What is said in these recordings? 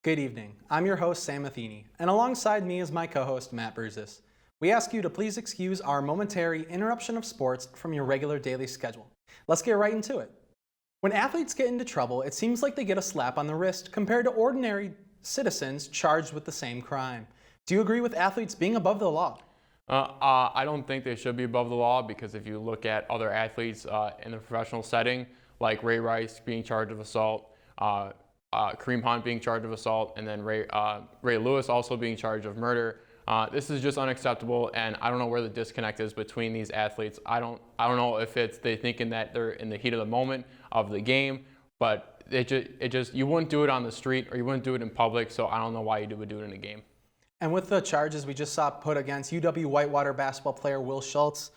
Good evening. I'm your host, Sam Matheny, and alongside me is my co-host, Matt Bruzas. We ask you to please excuse our momentary interruption of sports from your regular daily schedule. Let's get right into it. When athletes get into trouble, it seems like they get a slap on the wrist compared to ordinary citizens charged with the same crime. Do you agree with athletes being above the law? I don't think they should be above the law because if you look at other athletes in the professional setting, like Ray Rice being charged of assault, Kareem Hunt being charged of assault, and then Ray Lewis also being charged of murder. This is just unacceptable, and I don't know where the disconnect is between these athletes. I don't know if it's they thinking that they're in the heat of the moment of the game, but you wouldn't do it on the street or you wouldn't do it in public. So I don't know why you would do it in a game. And with the charges we just saw put against UW-Whitewater basketball player Will Schultz,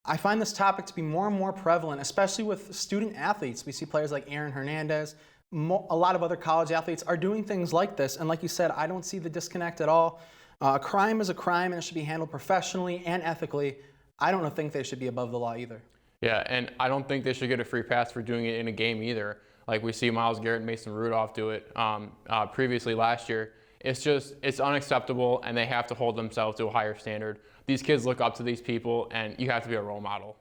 I find this topic to be more and more prevalent, especially with student athletes. We see players like Aaron Hernandez. A lot of other college athletes are doing things like this. And like you said, I don't see the disconnect at all. A crime is a crime and it should be handled professionally and ethically. I don't think they should be above the law either. Yeah, and I don't think they should get a free pass for doing it in a game either. Like we see Myles Garrett and Mason Rudolph do it previously last year. It's unacceptable, and they have to hold themselves to a higher standard. These kids look up to these people, and you have to be a role model.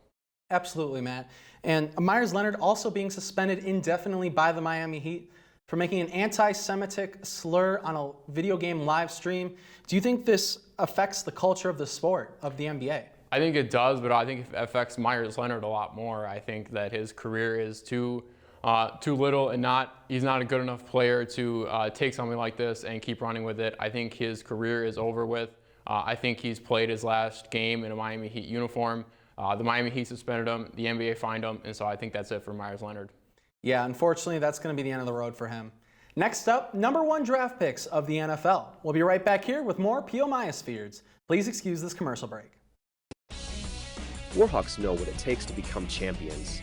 Absolutely, Matt. And Myers Leonard also being suspended indefinitely by the Miami Heat for making an anti-Semitic slur on a video game live stream. Do you think this affects the culture of the sport, of the NBA? I think it does, but I think it affects Myers Leonard a lot more. I think that his career is too little, and he's not a good enough player to take something like this and keep running with it. I think his career is over with. I think he's played his last game in a Miami Heat uniform. The Miami Heat suspended him, the NBA fined him, and so I think that's it for Myers Leonard. Yeah, unfortunately, that's going to be the end of the road for him. Next up, #1 draft picks of the NFL. We'll be right back here with more PEOMIOSFYRDS. Please excuse this commercial break. Warhawks know what it takes to become champions.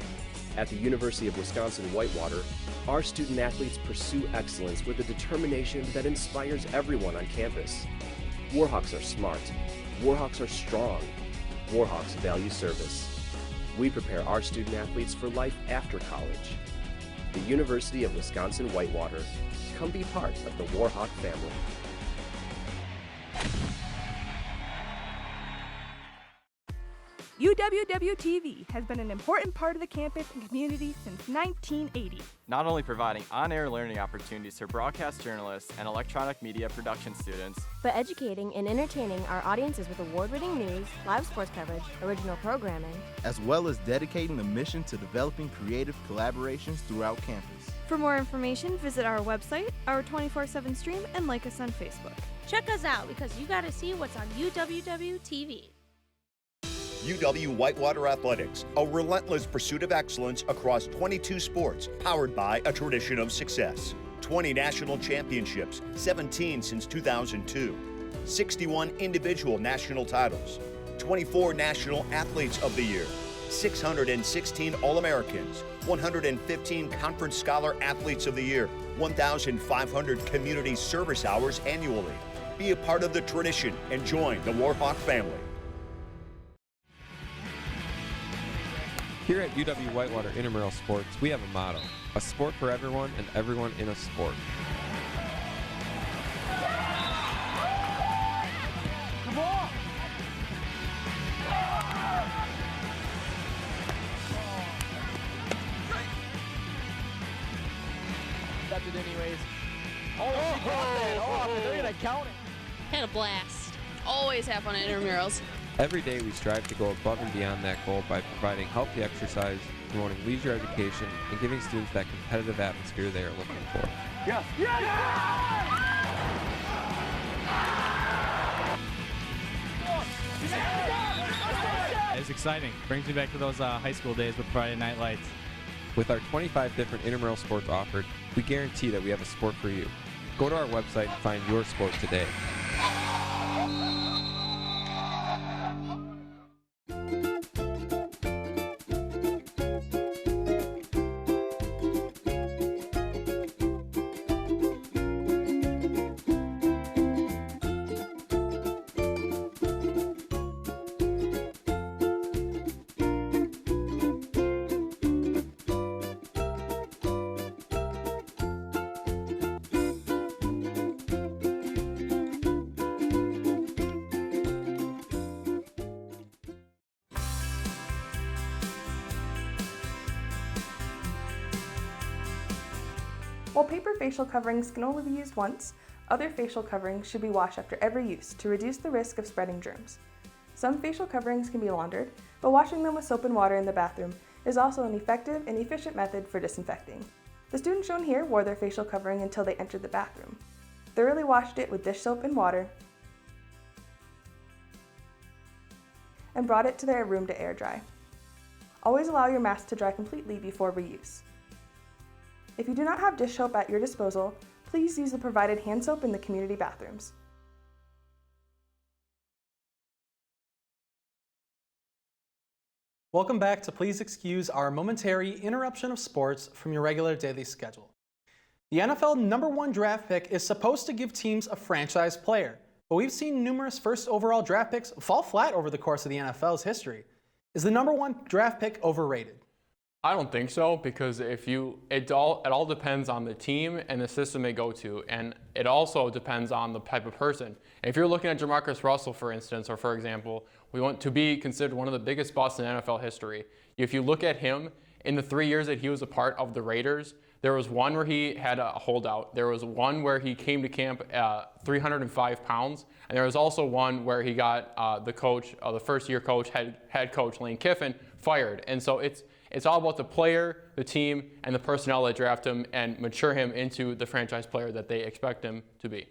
At the University of Wisconsin-Whitewater, our student athletes pursue excellence with a determination that inspires everyone on campus. Warhawks are smart. Warhawks are strong. Warhawks value service. We prepare our student athletes for life after college. The University of Wisconsin-Whitewater. Come be part of the Warhawk family. UWW-TV has been an important part of the campus and community since 1980. Not only providing on-air learning opportunities for broadcast journalists and electronic media production students, but educating and entertaining our audiences with award-winning news, live sports coverage, original programming, as well as dedicating the mission to developing creative collaborations throughout campus. For more information, visit our website, our 24/7 stream, and like us on Facebook. Check us out because you gotta see what's on UWW-TV. UW-Whitewater Athletics, a relentless pursuit of excellence across 22 sports, powered by a tradition of success. 20 national championships, 17 since 2002. 61 individual national titles. 24 National Athletes of the Year. 616 All-Americans. 115 Conference Scholar Athletes of the Year. 1,500 community service hours annually. Be a part of the tradition and join the Warhawk family. Here at UW-Whitewater Intramural Sports, we have a motto: a sport for everyone and everyone in a sport. Come on! That's it anyways. Oh, she caught that off, and they're gonna count it. Had a blast. Always have fun at intramurals. Every day we strive to go above and beyond that goal by providing healthy exercise, promoting leisure education, and giving students that competitive atmosphere they are looking for. Yes! Yes! It's exciting. Brings me back to those high school days with Friday Night Lights. With our 25 different intramural sports offered, we guarantee that we have a sport for you. Go to our website and find your sport today. While paper facial coverings can only be used once, other facial coverings should be washed after every use to reduce the risk of spreading germs. Some facial coverings can be laundered, but washing them with soap and water in the bathroom is also an effective and efficient method for disinfecting. The students shown here wore their facial covering until they entered the bathroom, thoroughly washed it with dish soap and water, and brought it to their room to air dry. Always allow your mask to dry completely before reuse. If you do not have dish soap at your disposal, please use the provided hand soap in the community bathrooms. Welcome back to Please Excuse our momentary interruption of sports from your regular daily schedule. The NFL #1 draft pick is supposed to give teams a franchise player, but we've seen numerous first overall draft picks fall flat over the course of the NFL's history. Is the #1 draft pick overrated? I don't think so, because it all depends on the team and the system they go to, and it also depends on the type of person. If you're looking at Jamarcus Russell, for instance, or for example, we want to be considered one of the biggest busts in NFL history. If you look at him, in the 3 years that he was a part of the Raiders, there was one where he had a holdout. There was one where he came to camp 305 pounds, and there was also one where he got the first-year coach, head coach Lane Kiffin, fired. And so it's all about the player, the team, and the personnel that draft him and mature him into the franchise player that they expect him to be.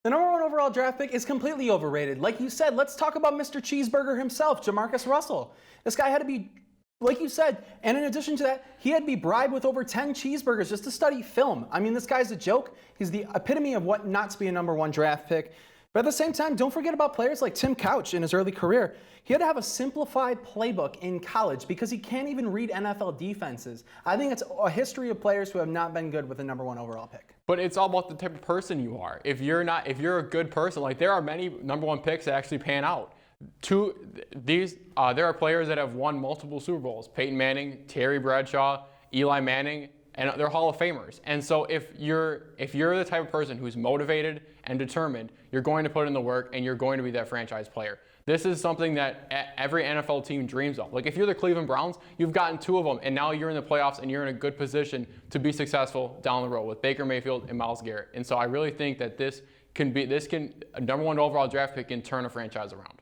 The #1 overall draft pick is completely overrated. Like you said, let's talk about Mr. Cheeseburger himself, Jamarcus Russell. This guy had to be, like you said, and in addition to that, he had to be bribed with over 10 cheeseburgers just to study film. I mean, this guy's a joke. He's the epitome of what not to be a #1 draft pick. But at the same time, don't forget about players like Tim Couch in his early career. He had to have a simplified playbook in college because he can't even read NFL defenses. I think it's a history of players who have not been good with the #1 overall pick. But it's all about the type of person you are. If you're a good person, like there are many #1 picks that actually pan out. There are players that have won multiple Super Bowls: Peyton Manning, Terry Bradshaw, Eli Manning, and they're Hall of Famers. And so if you're the type of person who's motivated and determined, you're going to put in the work and you're going to be that franchise player. This is something that every NFL team dreams of. Like if you're the Cleveland Browns, you've gotten 2 of them, and now you're in the playoffs and you're in a good position to be successful down the road with Baker Mayfield and Myles Garrett. And so I really think that a #1 overall draft pick can turn a franchise around.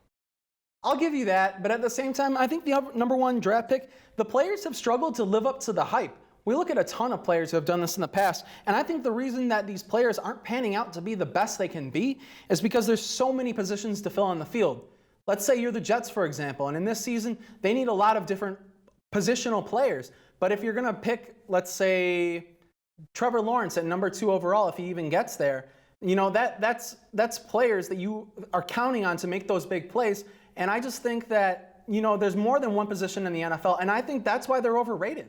I'll give you that, but at the same time, I think the #1 draft pick, the players have struggled to live up to the hype. We look at a ton of players who have done this in the past, and I think the reason that these players aren't panning out to be the best they can be is because there's so many positions to fill on the field. Let's say you're the Jets, for example, and in this season, they need a lot of different positional players. But if you're going to pick, let's say, Trevor Lawrence at #2 overall, if he even gets there, you know, that's players that you are counting on to make those big plays. And I just think that, you know, there's more than one position in the NFL, and I think that's why they're overrated.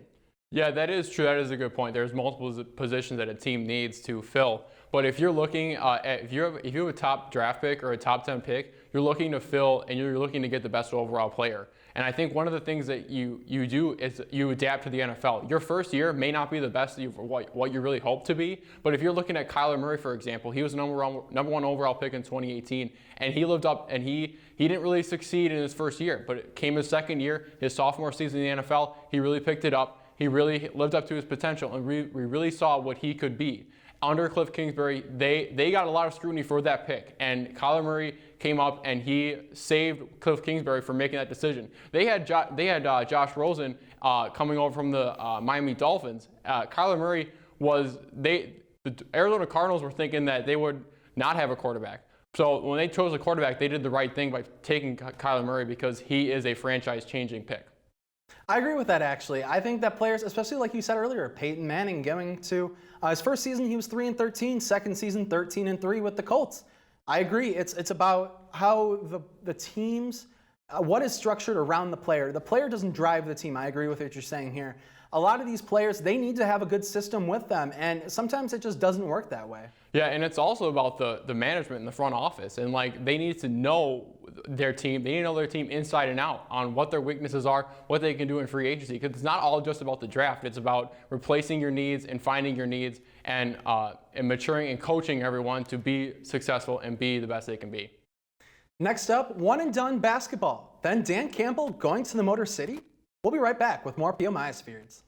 Yeah, that is true. That is a good point. There's multiple positions that a team needs to fill. But if you're looking if you have a top draft pick or a top 10 pick, you're looking to fill and you're looking to get the best overall player. And I think one of the things that you do is you adapt to the NFL. Your first year may not be the best what you really hope to be, but if you're looking at Kyler Murray, for example, he was the #1 overall pick in 2018, and he lived up, and he didn't really succeed in his first year, but it came his second year, his sophomore season in the NFL, he really picked it up. He really lived up to his potential, and we really saw what he could be. Under Cliff Kingsbury, they got a lot of scrutiny for that pick, and Kyler Murray came up and he saved Cliff Kingsbury from making that decision. They had Josh Rosen coming over from the Miami Dolphins. Kyler Murray the Arizona Cardinals were thinking that they would not have a quarterback. So when they chose a quarterback, they did the right thing by taking Kyler Murray because he is a franchise-changing pick. I agree with that, actually. I think that players, especially like you said earlier, Peyton Manning going to his first season, he was 3-13, second season 13-3 with the Colts. I agree. It's about how the teams, what is structured around the player. The player doesn't drive the team. I agree with what you're saying here. A lot of these players, they need to have a good system with them, and sometimes it just doesn't work that way. Yeah, and it's also about the management in the front office, and like they need to know their team. They need to know their team inside and out on what their weaknesses are, what they can do in free agency. Because it's not all just about the draft. It's about replacing your needs and finding your needs and maturing and coaching everyone to be successful and be the best they can be. Next up, one and done basketball. Then Dan Campbell going to the Motor City. We'll be right back with more PEOMIOSFYRDS.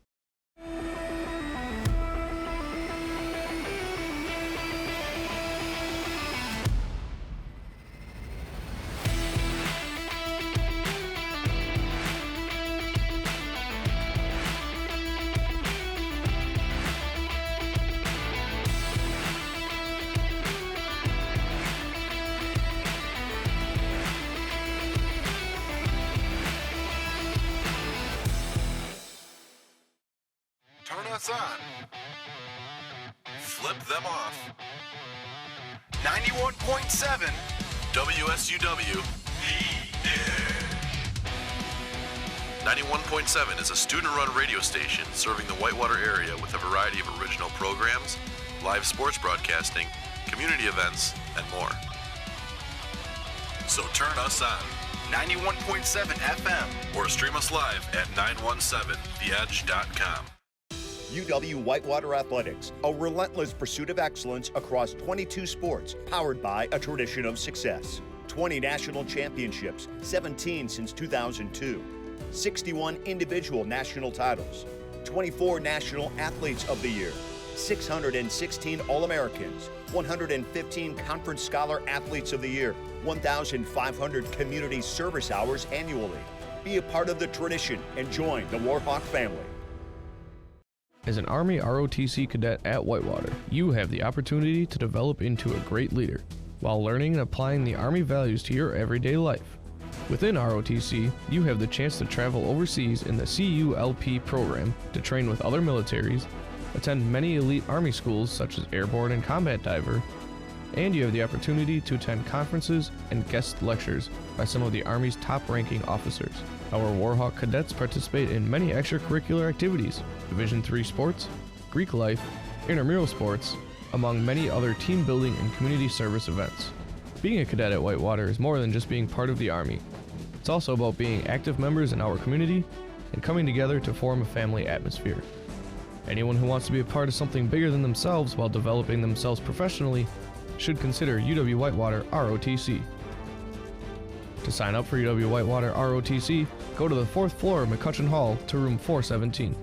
us on. Flip them off. 91.7 WSUW. 91.7 is a student-run radio station serving the Whitewater area with a variety of original programs, live sports broadcasting, community events, and more. So turn us on. 91.7 FM. Or stream us live at 917theedge.com. UW Whitewater Athletics, a relentless pursuit of excellence across 22 sports, powered by a tradition of success. 20 national championships, 17 since 2002. 61 individual national titles. 24 National Athletes of the Year. 616 All-Americans. 115 Conference Scholar Athletes of the Year. 1,500 community service hours annually. Be a part of the tradition and join the Warhawk family. As an Army ROTC cadet at Whitewater, you have the opportunity to develop into a great leader while learning and applying the Army values to your everyday life. Within ROTC, you have the chance to travel overseas in the CULP program to train with other militaries, attend many elite Army schools such as Airborne and Combat Diver, and you have the opportunity to attend conferences and guest lectures by some of the Army's top-ranking officers. Our Warhawk cadets participate in many extracurricular activities, Division III sports, Greek life, intramural sports, among many other team building and community service events. Being a cadet at Whitewater is more than just being part of the Army. It's also about being active members in our community and coming together to form a family atmosphere. Anyone who wants to be a part of something bigger than themselves while developing themselves professionally should consider UW Whitewater ROTC. To sign up for UW Whitewater ROTC, go to the 4th floor of McCutcheon Hall to room 417.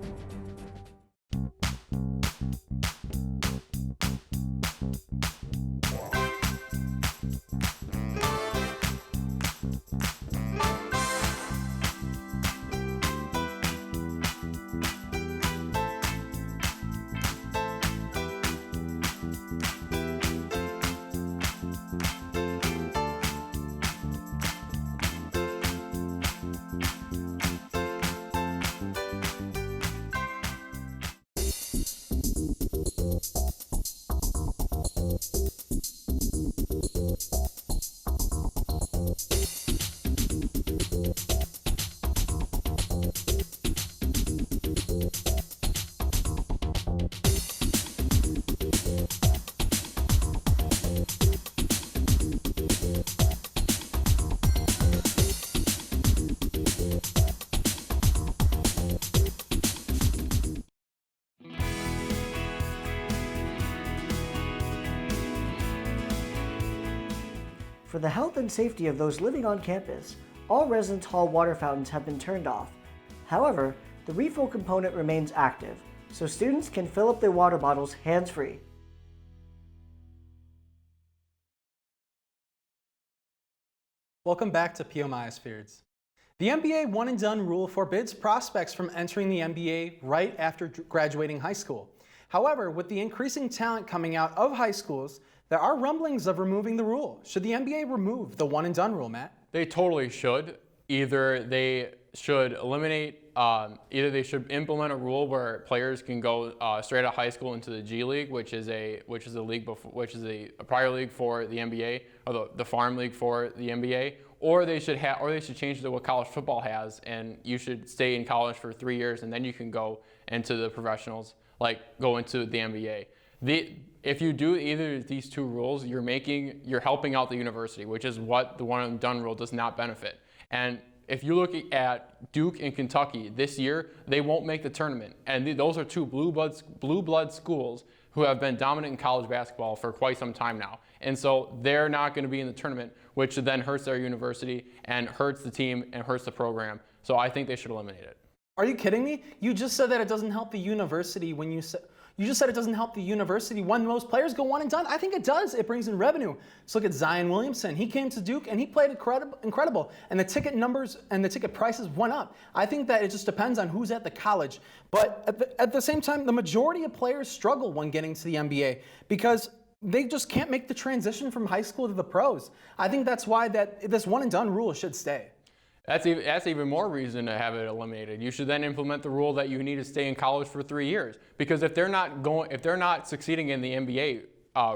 For the health and safety of those living on campus, all residence hall water fountains have been turned off. However, the refill component remains active, so students can fill up their water bottles hands-free. Welcome back to PEOMIOSFYRDS. The NBA one-and-done rule forbids prospects from entering the NBA right after graduating high school. However, with the increasing talent coming out of high schools, there are rumblings of removing the rule. Should the NBA remove the one-and-done rule, Matt? They totally should. Either they should eliminate, either they should implement a rule where players can go straight out of high school into the G League, which is a prior league for the NBA, or the farm league for the NBA, or they should change it to what college football has, and you should stay in college for 3 years and then you can go into the professionals, like go into the NBA. If you do either of these two rules, you're helping out the university, which is what the one and done rule does not benefit. And if you look at Duke and Kentucky this year, they won't make the tournament. And those are two blue blood schools who have been dominant in college basketball for quite some time now. And so they're not going to be in the tournament, which then hurts their university and hurts the team and hurts the program. So I think they should eliminate it. Are you kidding me? You just said that it doesn't help the university when you said... You just said it doesn't help the university when most players go one and done. I think it does. It brings in revenue. So look at Zion Williamson. He came to Duke and he played incredible. And the ticket numbers and the ticket prices went up. I think that it just depends on who's at the college. But at the same time, the majority of players struggle when getting to the NBA because they just can't make the transition from high school to the pros. I think that's why this one and done rule should stay. That's even more reason to have it eliminated. You should then implement the rule that you need to stay in college for 3 years, because if they're not succeeding in the NBA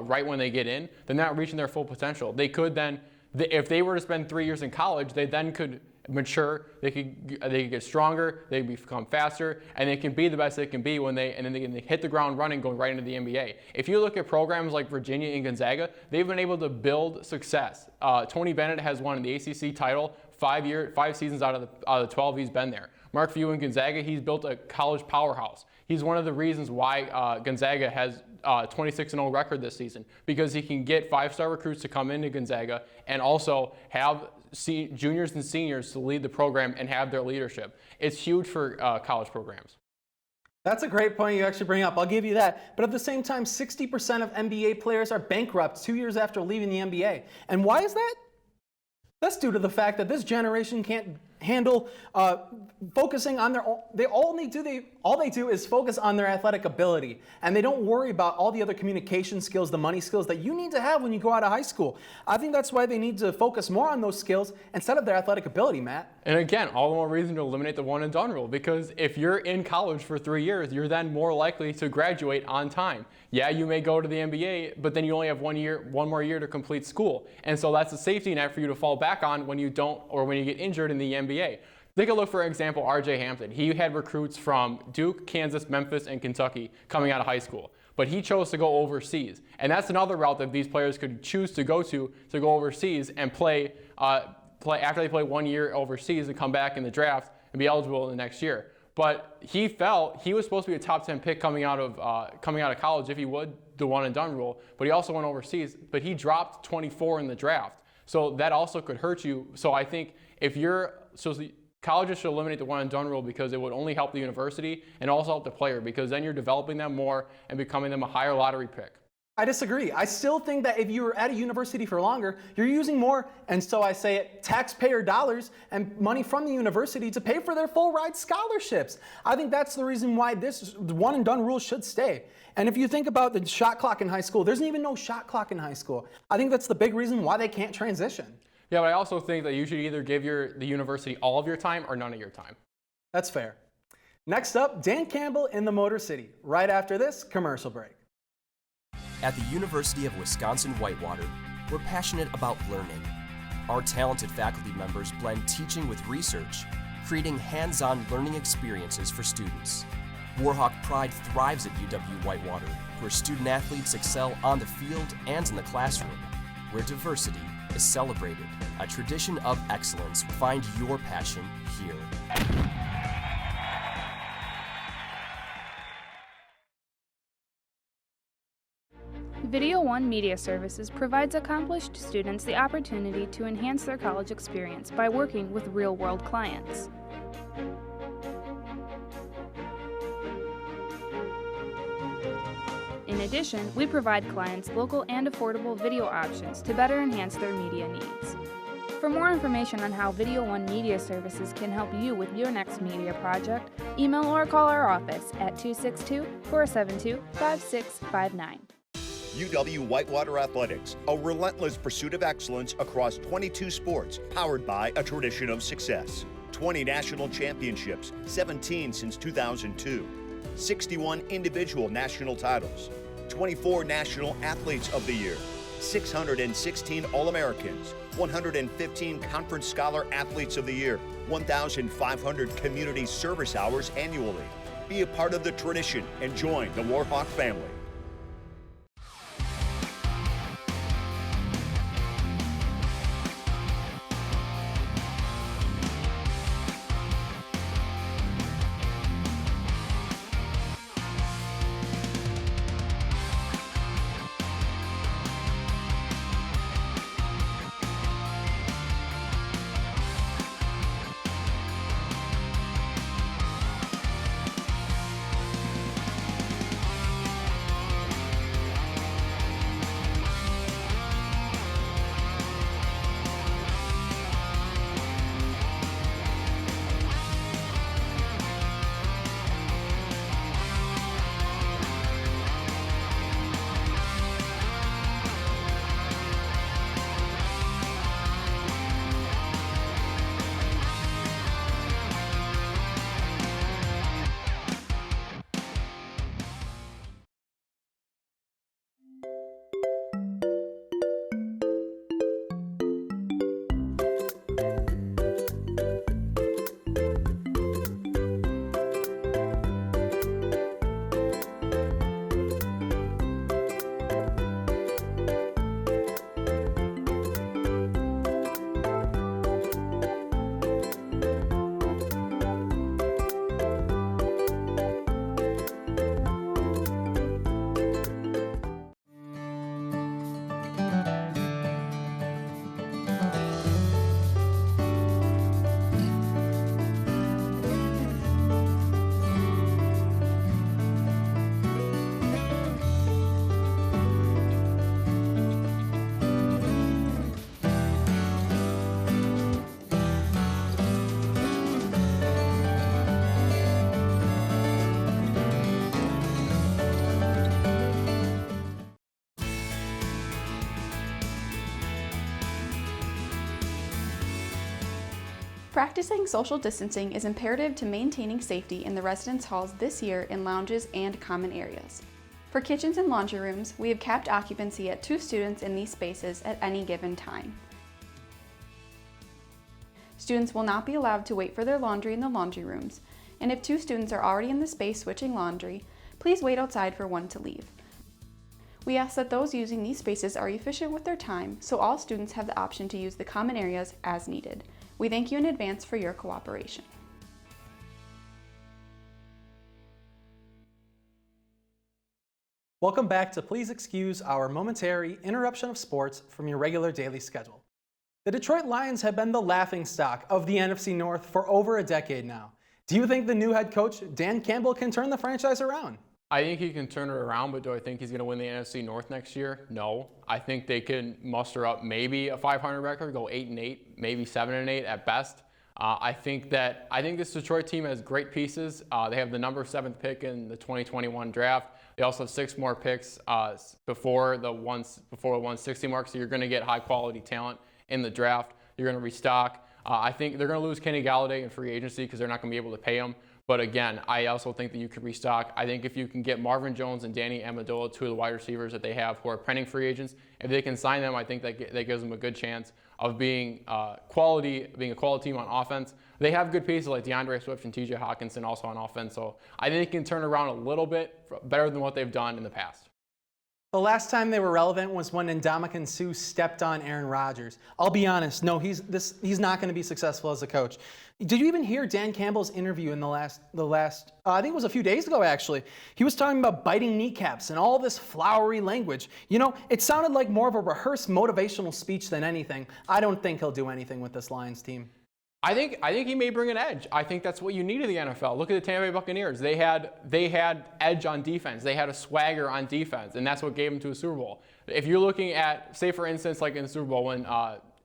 right when they get in, they're not reaching their full potential. They could then, if they were to spend 3 years in college, they then could mature, they could get stronger, they become faster, and they can be the best they can be when they can hit the ground running going right into the NBA. If you look at programs like Virginia and Gonzaga, they've been able to build success. Tony Bennett has won the ACC title 5 seasons out of the 12 he's been there. Mark Few in Gonzaga, he's built a college powerhouse. He's one of the reasons why Gonzaga has 26-0 record this season, because he can get 5-star recruits to come into Gonzaga and also have juniors and seniors to lead the program and have their leadership. It's huge for college programs. That's a great point you actually bring up. I'll give you that. But at the same time, 60% of NBA players are bankrupt 2 years after leaving the NBA. And why is that? That's due to the fact that this generation can't handle focusing on all they do is focus on their athletic ability, and they don't worry about all the other communication skills, the money skills that you need to have when you go out of high school. I think that's why they need to focus more on those skills instead of their athletic ability, Matt. And again, all the more reason to eliminate the one and done rule, because if you're in college for 3 years, you're then more likely to graduate on time. Yeah, you may go to the NBA, but then you only have 1 more year to complete school. And so that's a safety net for you to fall back on when you don't, or when you get injured in the NBA. Take a look, for example, RJ Hampton. He had recruits from Duke, Kansas, Memphis, and Kentucky coming out of high school, but he chose to go overseas. And that's another route that these players could choose to go overseas and play after they play 1 year overseas and come back in the draft and be eligible in the next year. But he was supposed to be a top 10 pick coming out of college if he would the one and done rule, but he also went overseas, but he dropped 24 in the draft. So that also could hurt you. So I think colleges should eliminate the one and done rule, because it would only help the university and also help the player, because then you're developing them more and becoming them a higher lottery pick. I disagree. I still think that if you're at a university for longer, you're using more, and so I say it, taxpayer dollars and money from the university to pay for their full ride scholarships. I think that's the reason why this one and done rule should stay. And if you think about the shot clock in high school, there's even no shot clock in high school. I think that's the big reason why they can't transition. Yeah, but I also think that you should either give the university all of your time or none of your time. That's fair. Next up, Dan Campbell in the Motor City, right after this commercial break. At the University of Wisconsin-Whitewater, we're passionate about learning. Our talented faculty members blend teaching with research, creating hands-on learning experiences for students. Warhawk Pride thrives at UW-Whitewater, where student athletes excel on the field and in the classroom, where diversity is celebrated. A tradition of excellence. Find your passion here. Video One Media Services provides accomplished students the opportunity to enhance their college experience by working with real-world clients. In addition, we provide clients local and affordable video options to better enhance their media needs. For more information on how Video One Media Services can help you with your next media project, email or call our office at 262-472-5659. UW-Whitewater Athletics, a relentless pursuit of excellence across 22 sports, powered by a tradition of success. 20 national championships, 17 since 2002. 61 individual national titles. 24 National Athletes of the Year. 616 All-Americans. 115 Conference Scholar Athletes of the Year. 1,500 community service hours annually. Be a part of the tradition and join the Warhawk family. Practicing social distancing is imperative to maintaining safety in the residence halls this year in lounges and common areas. For kitchens and laundry rooms, we have capped occupancy at 2 students in these spaces at any given time. Students will not be allowed to wait for their laundry in the laundry rooms, and if 2 students are already in the space switching laundry, please wait outside for one to leave. We ask that those using these spaces are efficient with their time, so all students have the option to use the common areas as needed. We thank you in advance for your cooperation. Welcome back to Please Excuse Our Momentary Interruption of Sports from your regular daily schedule. The Detroit Lions have been the laughingstock of the NFC North for over a decade now. Do you think the new head coach, Dan Campbell, can turn the franchise around? I think he can turn it around, but do I think he's going to win the NFC North next year? No. I think they can muster up maybe a 500 record, go 8-8, maybe 7-8 at best. I think this Detroit team has great pieces. They have the number 7th pick in the 2021 draft. They also have 6 more picks before the 160 mark, so you're going to get high quality talent in the draft. You're going to restock. I think they're going to lose Kenny Galladay in free agency because they're not going to be able to pay him. But again, I also think that you could restock. I think if you can get Marvin Jones and Danny Amendola, 2 of the wide receivers that they have who are pending free agents, if they can sign them, I think that gives them a good chance of being a quality team on offense. They have good pieces like DeAndre Swift and TJ Hawkinson also on offense. So I think they can turn around a little bit better than what they've done in the past. The last time they were relevant was when Ndamukong Suh stepped on Aaron Rodgers. I'll be honest, no, he's not going to be successful as a coach. Did you even hear Dan Campbell's interview in the last I think it was a few days ago actually. He was talking about biting kneecaps and all this flowery language. You know, it sounded like more of a rehearsed motivational speech than anything. I don't think he'll do anything with this Lions team. I think he may bring an edge. I think that's what you need in the NFL. Look at the Tampa Bay Buccaneers. They had edge on defense. They had a swagger on defense, and that's what gave them to a Super Bowl. If you're looking at, say for instance, like in the Super Bowl when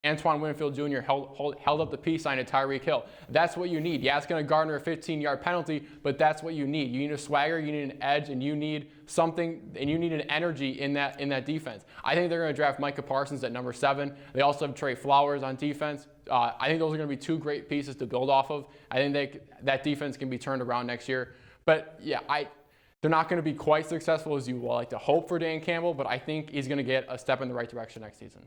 Antoine Winfield Jr. held up the peace sign at Tyreek Hill, that's what you need. Yeah, it's going to garner a 15-yard penalty, but that's what you need. You need a swagger, you need an edge, and you need something, and you need an energy in that defense. I think they're going to draft Micah Parsons at number 7. They also have Trey Flowers on defense. I think those are going to be 2 great pieces to build off of. I think that defense can be turned around next year. But yeah, they're not going to be quite successful as you would like to hope for Dan Campbell, but I think he's going to get a step in the right direction next season.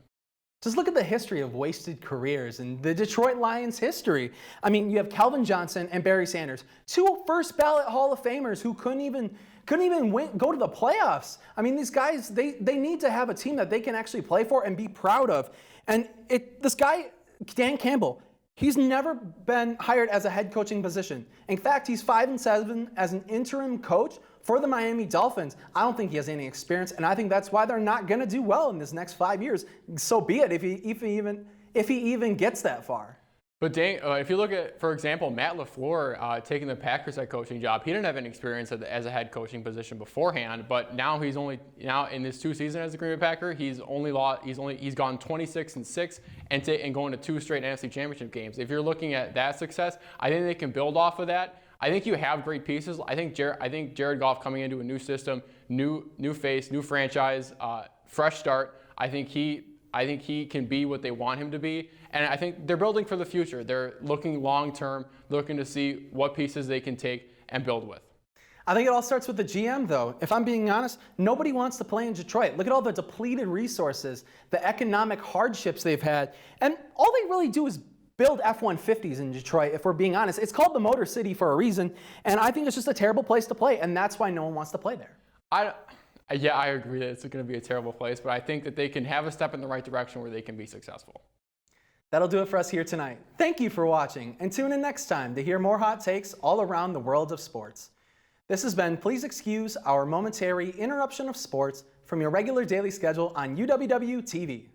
Just look at the history of wasted careers in the Detroit Lions history. I mean, you have Calvin Johnson and Barry Sanders, 2 first ballot Hall of Famers who couldn't even go to the playoffs. I mean, these guys, they need to have a team that they can actually play for and be proud of. And this guy, Dan Campbell, he's never been hired as a head coaching position. In fact, he's 5-7 as an interim coach for the Miami Dolphins. I don't think he has any experience, and I think that's why they're not going to do well in this next 5 years. So be it if he even gets that far. But if you look at, for example, Matt LaFleur taking the Packers head coaching job, he didn't have any experience as a head coaching position beforehand. But now now in this 2 seasons as a Green Bay Packer, he's gone 26-6 and going to 2 straight NFC Championship games. If you're looking at that success, I think they can build off of that. I think you have great pieces. I think Jared Goff coming into a new system, new face, new franchise, fresh start. I think he can be what they want him to be. And I think they're building for the future. They're looking long-term, looking to see what pieces they can take and build with. I think it all starts with the GM, though. If I'm being honest, nobody wants to play in Detroit. Look at all the depleted resources, the economic hardships they've had. And all they really do is build F-150s in Detroit, if we're being honest. It's called the Motor City for a reason. And I think it's just a terrible place to play. And that's why no one wants to play there. Yeah, I agree that it's going to be a terrible place. But I think that they can have a step in the right direction where they can be successful. That'll do it for us here tonight. Thank you for watching, and tune in next time to hear more hot takes all around the world of sports. This has been Please Excuse Our Momentary Interruption of Sports from your regular daily schedule on UWW-TV.